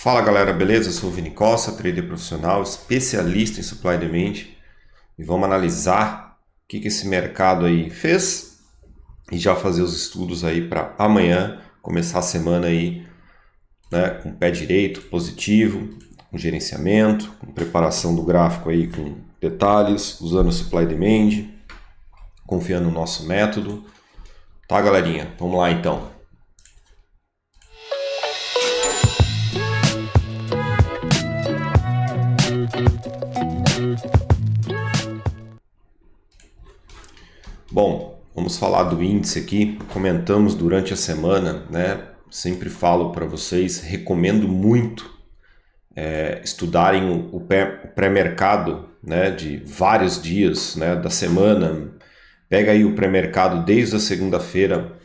Fala galera, beleza? Eu sou o Vini Costa, trader profissional, especialista em supply and demand, e vamos analisar o que esse mercado aí fez e já fazer os estudos aí para amanhã começar a semana aí, né, com o pé direito, positivo, com gerenciamento, com preparação do gráfico aí com detalhes, usando o supply and demand, confiando no nosso método. Tá, galerinha? Vamos lá então. Bom, vamos falar do índice aqui. Comentamos durante a semana, né? Sempre falo para vocês, recomendo muito estudarem o pré-mercado, né? De vários dias, né? Da semana. Pega aí o pré-mercado desde a segunda-feira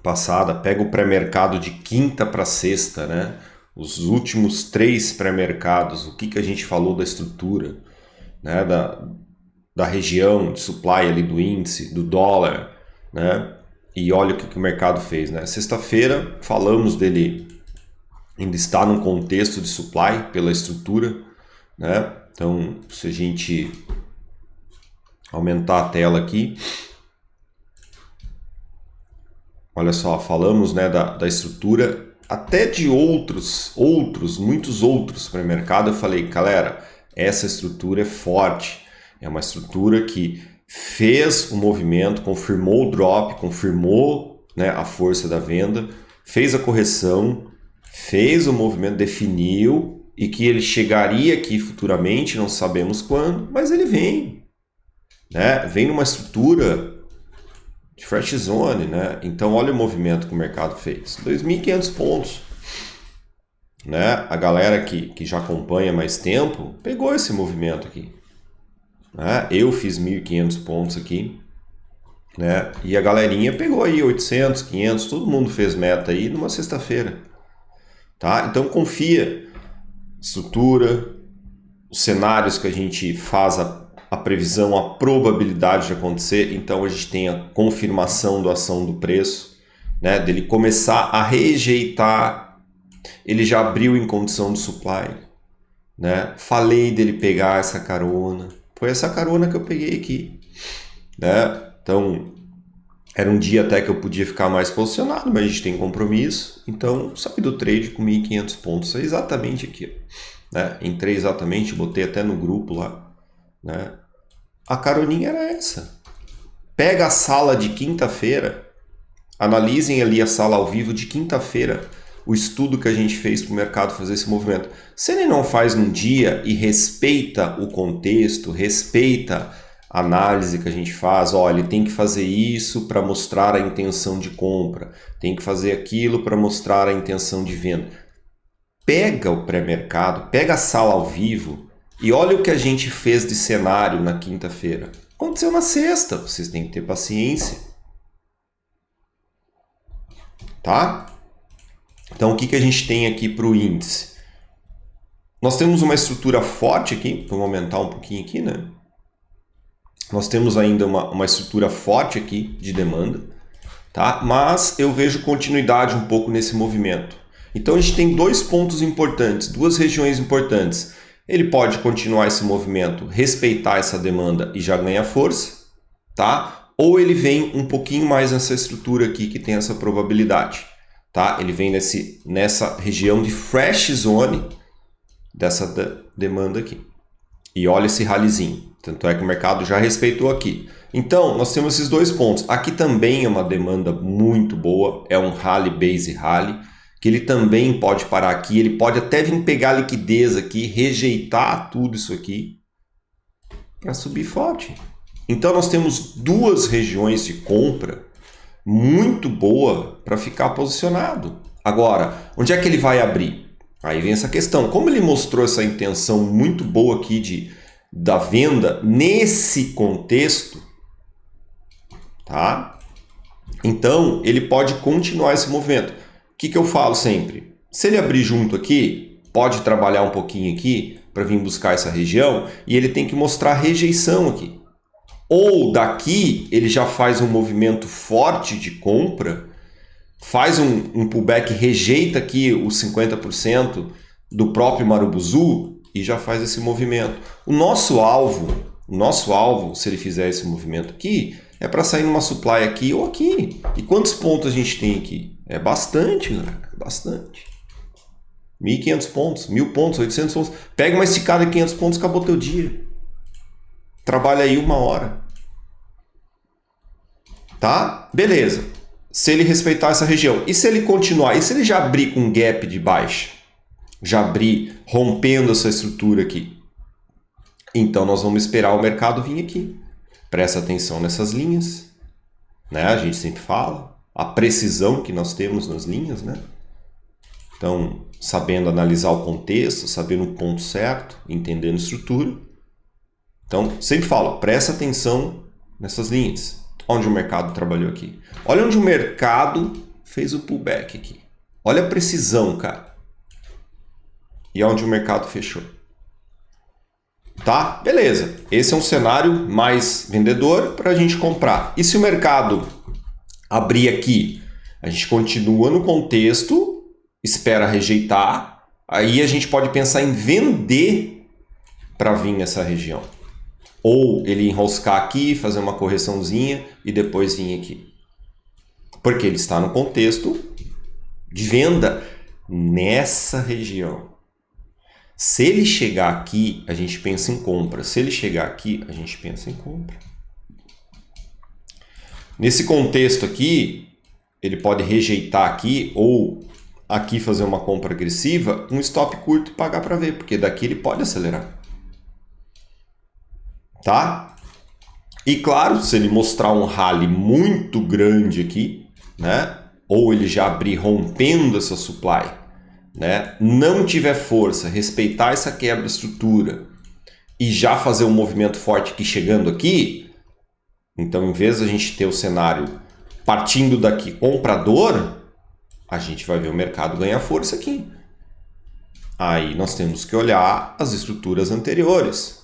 passada, pega o pré-mercado de quinta para sexta, né? Os últimos 3 pré-mercados, o que a gente falou da estrutura, né? Da região de supply ali do índice, do dólar, né? E olha o que o mercado fez, né? Sexta-feira falamos dele ainda está num contexto de supply pela estrutura, né? Então, se a gente aumentar a tela aqui, olha só, falamos, né, da estrutura, até de muitos outros para o mercado. Eu falei, galera, essa estrutura é forte. É uma estrutura que fez o movimento, confirmou o drop, confirmou, né, a força da venda, fez a correção, fez o movimento, definiu, e que ele chegaria aqui futuramente, não sabemos quando, mas ele vem. Né? Vem numa estrutura de fresh zone. Né? Então olha o movimento que o mercado fez. 2.500 pontos. Né? A galera que já acompanha mais tempo pegou esse movimento aqui. Né? Eu fiz 1.500 pontos aqui, né? E a galerinha pegou aí 800, 500, todo mundo fez meta aí numa sexta-feira. Tá? Então confia, estrutura, os cenários que a gente faz a previsão, a probabilidade de acontecer. Então a gente tem a confirmação da ação do preço, né? Dele começar a rejeitar, ele já abriu em condição de supply, né? Falei dele pegar essa carona. Foi essa carona que eu peguei aqui, né? Então, era um dia até que eu podia ficar mais posicionado, mas a gente tem compromisso. Então, saí do trade com 1.500 pontos. É exatamente aqui, né? Entrei exatamente, botei até no grupo lá, né? A caroninha era essa. Pega a sala de quinta-feira, analisem ali a sala ao vivo de quinta-feira, o estudo que a gente fez para o mercado fazer esse movimento. Se ele não faz num dia e respeita o contexto, respeita a análise que a gente faz, olha, ele tem que fazer isso para mostrar a intenção de compra, tem que fazer aquilo para mostrar a intenção de venda. Pega o pré-mercado, pega a sala ao vivo e olha o que a gente fez de cenário na quinta-feira. Aconteceu na sexta, vocês têm que ter paciência. Tá? Então, o que a gente tem aqui para o índice? Nós temos uma estrutura forte aqui, vamos aumentar um pouquinho aqui, né? Nós temos ainda uma estrutura forte aqui de demanda, tá? Mas eu vejo continuidade um pouco nesse movimento. Então, a gente tem 2 pontos importantes, 2 regiões importantes. Ele pode continuar esse movimento, respeitar essa demanda e já ganhar força, tá? Ou ele vem um pouquinho mais nessa estrutura aqui que tem essa probabilidade. Tá? Ele vem nessa região de fresh zone dessa demanda aqui. E olha esse rallyzinho. Tanto é que o mercado já respeitou aqui. Então, nós temos esses 2 pontos. Aqui também é uma demanda muito boa. É um rally base rally. Que ele também pode parar aqui. Ele pode até vir pegar liquidez aqui, rejeitar tudo isso aqui para subir forte. Então, nós temos 2 regiões de compra muito boa para ficar posicionado. Agora, onde é que ele vai abrir? Aí vem essa questão. Como ele mostrou essa intenção muito boa aqui da venda nesse contexto, tá? Então, ele pode continuar esse movimento. O que eu falo sempre? Se ele abrir junto aqui, pode trabalhar um pouquinho aqui para vir buscar essa região e ele tem que mostrar rejeição aqui. Ou daqui ele já faz um movimento forte de compra faz um pullback, rejeita aqui os 50% do próprio Marubozu e já faz esse movimento. O nosso alvo, se ele fizer esse movimento aqui, é para sair numa supply aqui ou aqui. E quantos pontos a gente tem aqui? É bastante, galera, é bastante. 1.500 pontos, 1.000 pontos, 800 pontos. Pega uma esticada de 500 pontos, acabou teu dia. Trabalha aí 1 hora. Tá? Beleza. Se ele respeitar essa região. E se ele continuar? E se ele já abrir com um gap de baixa? Já abrir rompendo essa estrutura aqui? Então nós vamos esperar o mercado vir aqui. Presta atenção nessas linhas. Né? A gente sempre fala. A precisão que nós temos nas linhas, né? Então, sabendo analisar o contexto, sabendo o ponto certo, entendendo a estrutura. Então, sempre falo, presta atenção nessas linhas. Onde o mercado trabalhou aqui. Olha onde o mercado fez o pullback aqui. Olha a precisão, cara. E onde o mercado fechou. Tá? Beleza. Esse é um cenário mais vendedor para a gente comprar. E se o mercado abrir aqui, a gente continua no contexto, espera rejeitar, aí a gente pode pensar em vender para vir nessa região. Ou ele enroscar aqui, fazer uma correçãozinha e depois vir aqui. Porque ele está no contexto de venda nessa região. Se ele chegar aqui, a gente pensa em compra. Se ele chegar aqui, a gente pensa em compra. Nesse contexto aqui, ele pode rejeitar aqui ou aqui fazer uma compra agressiva, um stop curto e pagar para ver, porque daqui ele pode acelerar. Tá? E claro, se ele mostrar um rally muito grande aqui, né? Ou ele já abrir rompendo essa supply, né? Não tiver força, respeitar essa quebra de estrutura e já fazer um movimento forte aqui chegando aqui, então em vez de a gente ter o cenário partindo daqui comprador, a gente vai ver o mercado ganhar força aqui. Aí nós temos que olhar as estruturas anteriores.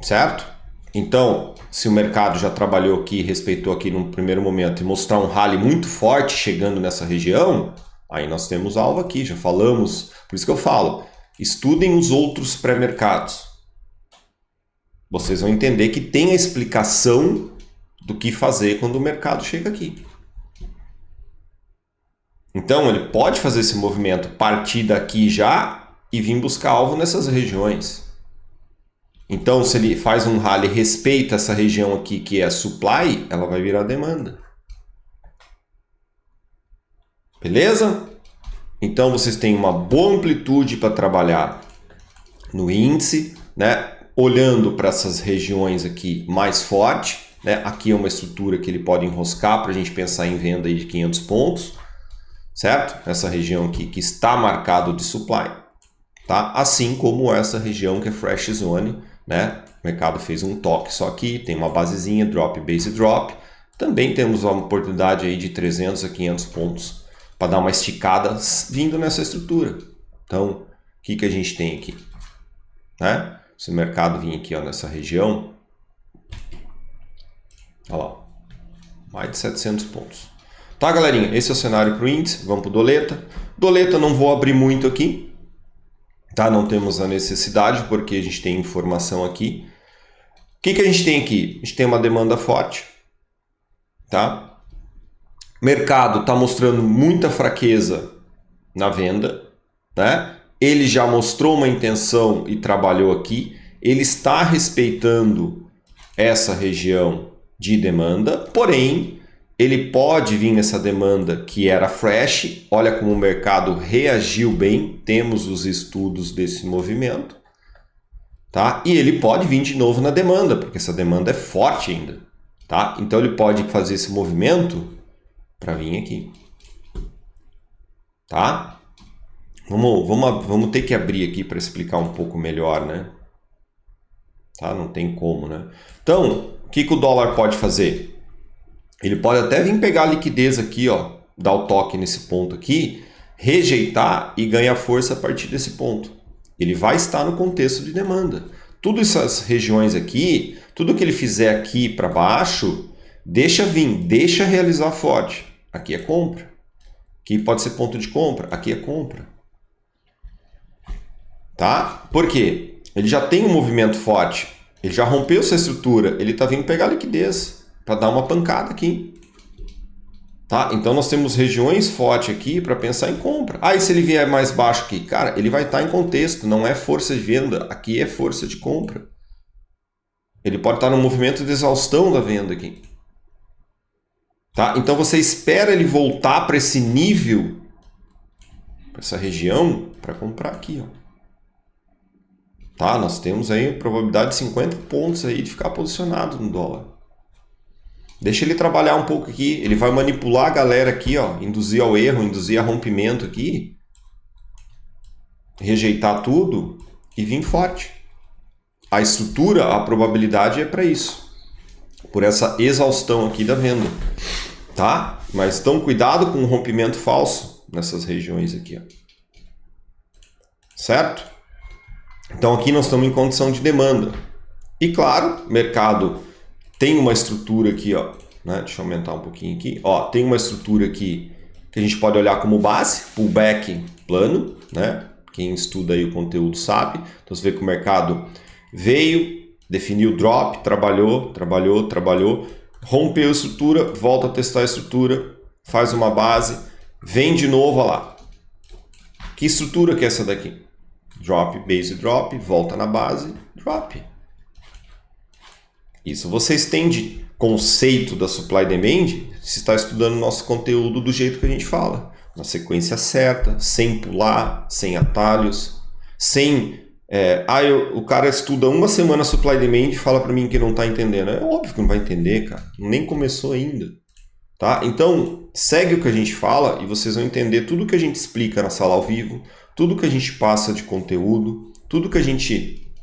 Certo? Então, se o mercado já trabalhou aqui, respeitou aqui no primeiro momento e mostrar um rally muito forte chegando nessa região, aí nós temos alvo aqui, já falamos. Por isso que eu falo, estudem os outros pré-mercados. Vocês vão entender que tem a explicação do que fazer quando o mercado chega aqui. Então, ele pode fazer esse movimento, partir daqui já e vir buscar alvo nessas regiões. Então, se ele faz um rally e respeita essa região aqui que é supply, ela vai virar demanda. Beleza? Então, vocês têm uma boa amplitude para trabalhar no índice, né? Olhando para essas regiões aqui mais forte, né? Aqui é uma estrutura que ele pode enroscar para a gente pensar em venda aí de 500 pontos, certo? Essa região aqui que está marcado de supply, tá? Assim como essa região que é fresh zone, né? O mercado fez um toque só aqui, tem uma basezinha, drop, base drop. Também temos uma oportunidade aí de 300 a 500 pontos para dar uma esticada vindo nessa estrutura. Então, o que a gente tem aqui? Né? Se o mercado vir aqui ó, nessa região, olha lá, mais de 700 pontos. Tá, galerinha? Esse é o cenário para o índice. Vamos para o Doleta. Doleta não vou abrir muito aqui. Tá? Não temos a necessidade porque a gente tem informação aqui. O que a gente tem aqui? A gente tem uma demanda forte. Tá? Mercado está mostrando muita fraqueza na venda. Né? Ele já mostrou uma intenção e trabalhou aqui. Ele está respeitando essa região de demanda, porém ele pode vir nessa demanda que era fresh. Olha como o mercado reagiu bem, temos os estudos desse movimento, tá? E ele pode vir de novo na demanda, porque essa demanda é forte ainda, tá? Então ele pode fazer esse movimento para vir aqui, tá? Vamos ter que abrir aqui para explicar um pouco melhor, né? Tá? Não tem como, né? Então, o que o dólar pode fazer? Ele pode até vir pegar a liquidez aqui, ó, dar o toque nesse ponto aqui, rejeitar e ganhar força a partir desse ponto. Ele vai estar no contexto de demanda. Todas essas regiões aqui, tudo que ele fizer aqui para baixo, Deixa vir, deixa realizar forte. Aqui é compra. Aqui pode ser ponto de compra, aqui é compra. Tá? Por quê? Ele já tem um movimento forte, ele já rompeu essa estrutura, ele está vindo pegar liquidez para dar uma pancada aqui. Tá? Então nós temos regiões fortes aqui para pensar em compra. E se ele vier mais baixo aqui? Cara, ele vai estar em contexto, não é força de venda, aqui é força de compra. Ele pode estar no movimento de exaustão da venda aqui. Tá? Então você espera ele voltar para esse nível, para essa região, para comprar aqui. Ó. Tá? Nós temos aí probabilidade de 50 pontos aí de ficar posicionado no dólar. Deixa ele trabalhar um pouco aqui, ele vai manipular a galera aqui, ó, induzir ao erro, induzir a rompimento aqui, rejeitar tudo e vir forte. A estrutura, a probabilidade é para isso, por essa exaustão aqui da venda, tá? Mas então cuidado com o rompimento falso nessas regiões aqui, ó. Certo? Então aqui nós estamos em condição de demanda. E claro, mercado tem uma estrutura aqui, ó, né? Deixa eu aumentar um pouquinho aqui. Ó, tem uma estrutura aqui que a gente pode olhar como base, pullback plano, né? Quem estuda aí o conteúdo sabe. Então você vê que o mercado veio, definiu drop, trabalhou, rompeu a estrutura, volta a testar a estrutura, faz uma base, vem de novo, ó lá. Que estrutura que é essa daqui? Drop, base drop, volta na base, drop. Isso vocês têm de conceito da supply demand se está estudando nosso conteúdo do jeito que a gente fala. Na sequência certa, sem pular, sem atalhos, sem... o cara estuda uma semana supply demand e fala para mim que não está entendendo. É óbvio que não vai entender, cara. Nem começou ainda. Tá? Então, segue o que a gente fala e vocês vão entender tudo que a gente explica na sala ao vivo, tudo que a gente passa de conteúdo, tudo que a gente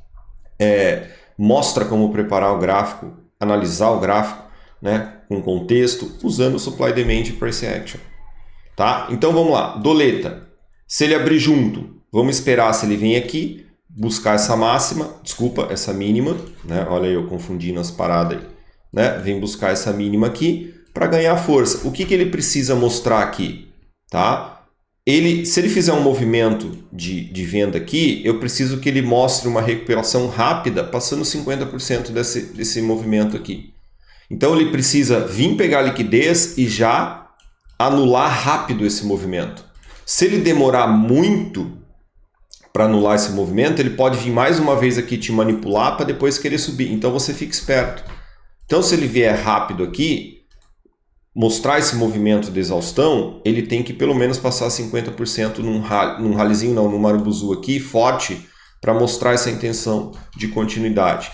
mostra como preparar o gráfico, analisar o gráfico, né, com contexto, usando o Supply Demand e Price Action. Tá? Então vamos lá, doleta. Se ele abrir junto, vamos esperar se ele vem aqui, buscar essa máxima, desculpa, essa mínima, né? Olha aí, eu confundindo as paradas aí. Né? Vem buscar essa mínima aqui para ganhar força. O que ele precisa mostrar aqui? Tá? Se ele fizer um movimento de venda aqui, eu preciso que ele mostre uma recuperação rápida, passando 50% desse movimento aqui. Então ele precisa vir pegar a liquidez e já anular rápido esse movimento. Se ele demorar muito para anular esse movimento, ele pode vir mais uma vez aqui te manipular para depois querer subir. Então você fica esperto. Então se ele vier rápido aqui, mostrar esse movimento de exaustão, ele tem que pelo menos passar 50% num rallyzinho, não, num marubuzu aqui, forte, para mostrar essa intenção de continuidade.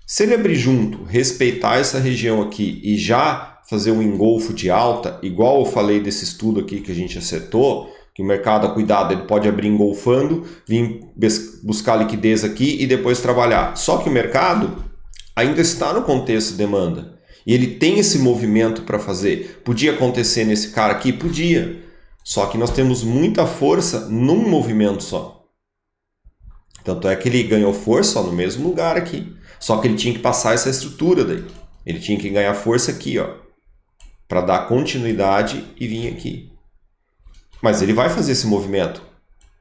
Se ele abrir junto, respeitar essa região aqui e já fazer um engolfo de alta, igual eu falei desse estudo aqui que a gente acertou, que o mercado, cuidado, ele pode abrir engolfando, vir buscar liquidez aqui e depois trabalhar. Só que o mercado ainda está no contexto de demanda. E ele tem esse movimento para fazer. Podia acontecer nesse cara aqui? Podia. Só que nós temos muita força num movimento só. Tanto é que ele ganhou força no mesmo lugar aqui. Só que ele tinha que passar essa estrutura daí. Ele tinha que ganhar força aqui, ó, para dar continuidade e vir aqui. Mas ele vai fazer esse movimento.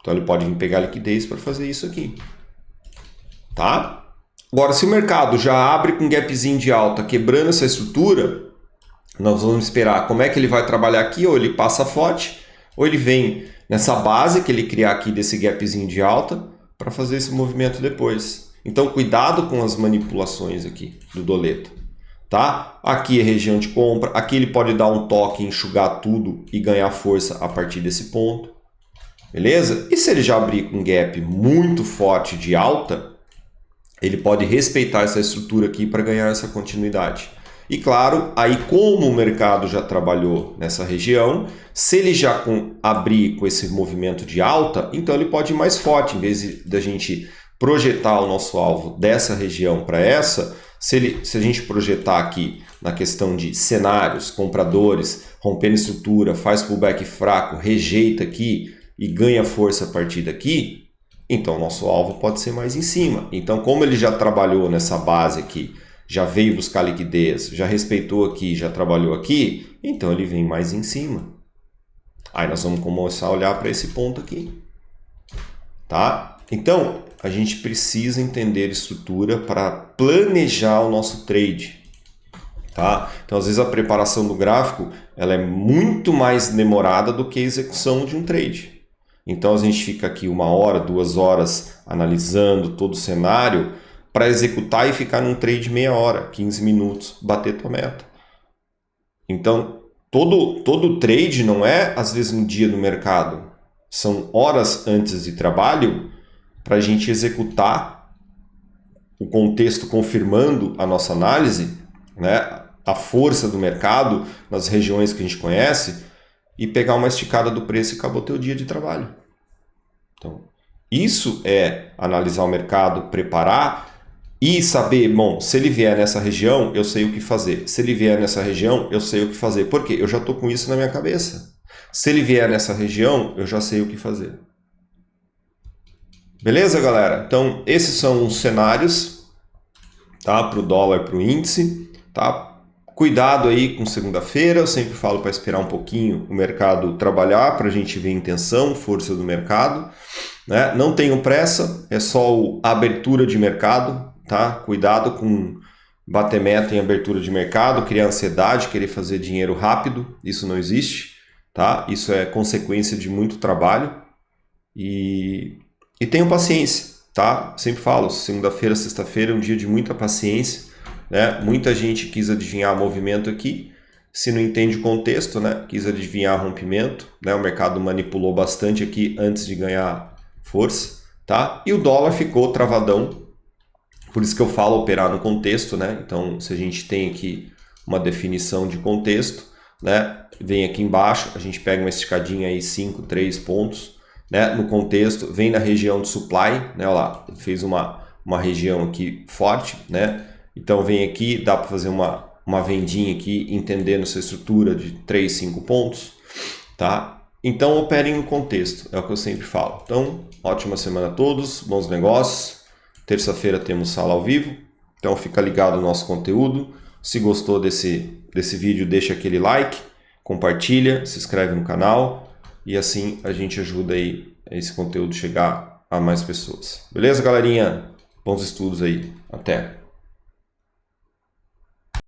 Então ele pode vir pegar liquidez para fazer isso aqui. Tá? Agora, se o mercado já abre com um gapzinho de alta, quebrando essa estrutura, nós vamos esperar como é que ele vai trabalhar aqui, ou ele passa forte, ou ele vem nessa base que ele criar aqui desse gapzinho de alta para fazer esse movimento depois. Então, cuidado com as manipulações aqui do doleta. Tá? Aqui é região de compra, aqui ele pode dar um toque, enxugar tudo e ganhar força a partir desse ponto. Beleza? E se ele já abrir com um gap muito forte de alta, ele pode respeitar essa estrutura aqui para ganhar essa continuidade. E claro, aí como o mercado já trabalhou nessa região, se ele já abrir com esse movimento de alta, então ele pode ir mais forte. Em vez da gente projetar o nosso alvo dessa região para essa, se a gente projetar aqui na questão de cenários, compradores, rompendo estrutura, faz pullback fraco, rejeita aqui e ganha força a partir daqui, então o nosso alvo pode ser mais em cima. Então, como ele já trabalhou nessa base aqui já veio buscar liquidez, já respeitou aqui, já trabalhou aqui, então ele vem mais em cima. Aí nós vamos começar a olhar para esse ponto aqui. Tá? Então, a gente precisa entender estrutura para planejar o nosso trade. Tá? Então, às vezes a preparação do gráfico ela é muito mais demorada do que a execução de um trade. Então, a gente fica aqui 1 hora, 2 horas analisando todo o cenário para executar e ficar num trade meia hora, 15 minutos, bater tua meta. Então, todo trade não é, às vezes, no dia do mercado. São horas antes de trabalho para a gente executar o contexto confirmando a nossa análise, né? A força do mercado nas regiões que a gente conhece e pegar uma esticada do preço e acabou teu dia de trabalho. Então, isso é analisar o mercado, preparar e saber, bom, se ele vier nessa região, eu sei o que fazer. Se ele vier nessa região, eu sei o que fazer. Por quê? Eu já estou com isso na minha cabeça. Se ele vier nessa região, eu já sei o que fazer. Beleza, galera? Então, esses são os cenários, tá? Para o dólar, para o índice, tá? Cuidado aí com segunda-feira, eu sempre falo para esperar um pouquinho o mercado trabalhar, para a gente ver a intenção, força do mercado. Né? Não tenham pressa, é só a abertura de mercado, tá? Cuidado com bater meta em abertura de mercado, criar ansiedade, querer fazer dinheiro rápido, isso não existe, tá? Isso é consequência de muito trabalho e tenham paciência, tá? Sempre falo, segunda-feira, sexta-feira é um dia de muita paciência. Né? Muita gente quis adivinhar movimento aqui, se não entende o contexto, né? Quis adivinhar rompimento, né? O mercado manipulou bastante aqui antes de ganhar força, tá? E o dólar ficou travadão, por isso que eu falo operar no contexto, né? Então, se a gente tem aqui uma definição de contexto, né? Vem aqui embaixo, a gente pega uma esticadinha aí, 5, 3 pontos, né? No contexto, vem na região de supply, né? Olha lá, fez uma região aqui forte, né? Então vem aqui, dá para fazer uma vendinha aqui, entendendo essa estrutura de 3, 5 pontos, tá? Então operem no contexto, é o que eu sempre falo. Então, ótima semana a todos, bons negócios. Terça-feira temos sala ao vivo, então fica ligado no nosso conteúdo. Se gostou desse vídeo, deixa aquele like, compartilha, se inscreve no canal e assim a gente ajuda aí esse conteúdo chegar a mais pessoas. Beleza, galerinha? Bons estudos aí. Até!